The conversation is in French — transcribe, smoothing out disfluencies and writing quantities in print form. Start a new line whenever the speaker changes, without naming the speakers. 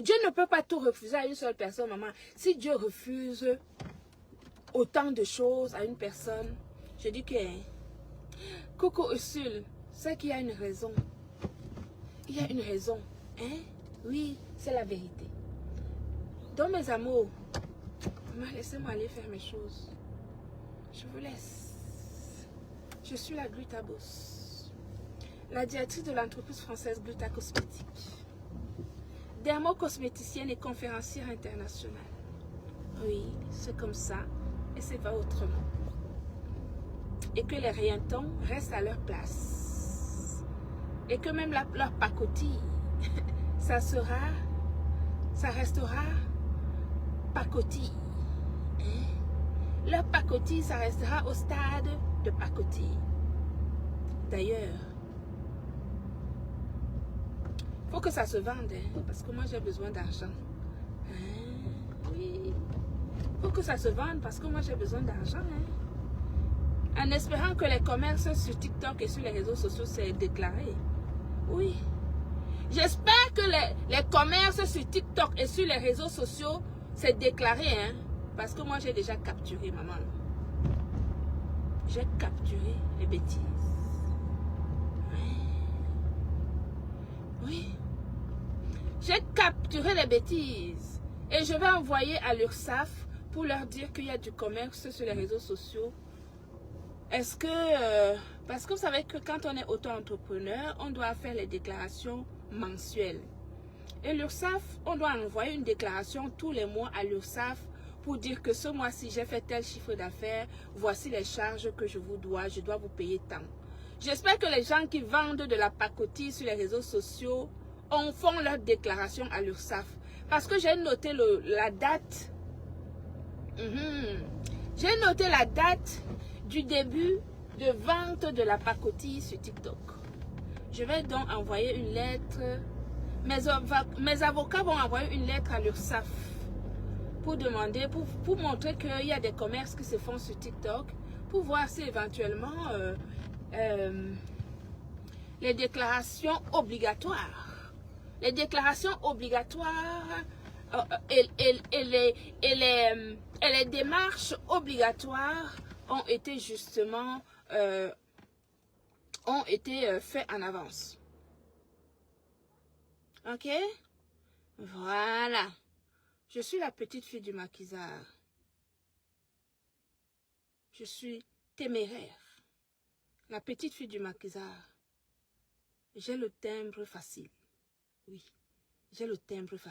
Dieu ne peut pas tout refuser à une seule personne, maman. Si Dieu refuse autant de choses à une personne, je dis que Coco Ursule, c'est qu'il y a une raison. Il y a une raison. Hein? Oui, c'est la vérité. Donc mes amours, maman, laissez-moi aller faire mes choses. Je vous laisse. Je suis la Glutabos, la directrice de l'entreprise française Gluta Cosmétique, dermo-cosméticienne et conférencière internationale. Oui, c'est comme ça et c'est pas autrement. Et que les rayons restent à leur place. Et que même leur pacotille, ça restera pacotille. Hein? Leur pacotille, ça restera au stade de pacotille. D'ailleurs, il faut que ça se vende, hein, parce que moi j'ai besoin d'argent. Hein? Oui, il faut que ça se vende parce que moi j'ai besoin d'argent. Hein? En espérant que les commerces sur TikTok et sur les réseaux sociaux s'est déclaré. Oui. J'espère que les commerces sur TikTok et sur les réseaux sociaux s'est déclaré, hein, parce que moi j'ai déjà capturé, maman. J'ai capturé les bêtises. Oui. J'ai capturé les bêtises. Et je vais envoyer à l'URSSAF pour leur dire qu'il y a du commerce sur les réseaux sociaux. Est-ce que... parce que vous savez que quand on est auto-entrepreneur, on doit faire les déclarations mensuelles. Et l'URSSAF, on doit envoyer une déclaration tous les mois à l'URSSAF pour dire que ce mois-ci, j'ai fait tel chiffre d'affaires. Voici les charges que je vous dois. Je dois vous payer tant. J'espère que les gens qui vendent de la pacotille sur les réseaux sociaux font leur déclaration à l'URSSAF. Parce que j'ai noté la date. J'ai noté la date du début de vente de la pacotille sur TikTok. Je vais donc envoyer une lettre. Mes avocats vont envoyer une lettre à l'URSSAF pour demander, pour montrer qu'il y a des commerces qui se font sur TikTok, pour voir si éventuellement les déclarations obligatoires, les et les démarches obligatoires ont été justement faites en avance. Ok? Voilà. Je suis la petite fille du maquisard. Je suis téméraire. La petite fille du maquisard. J'ai le timbre facile. Oui, j'ai le timbre facile.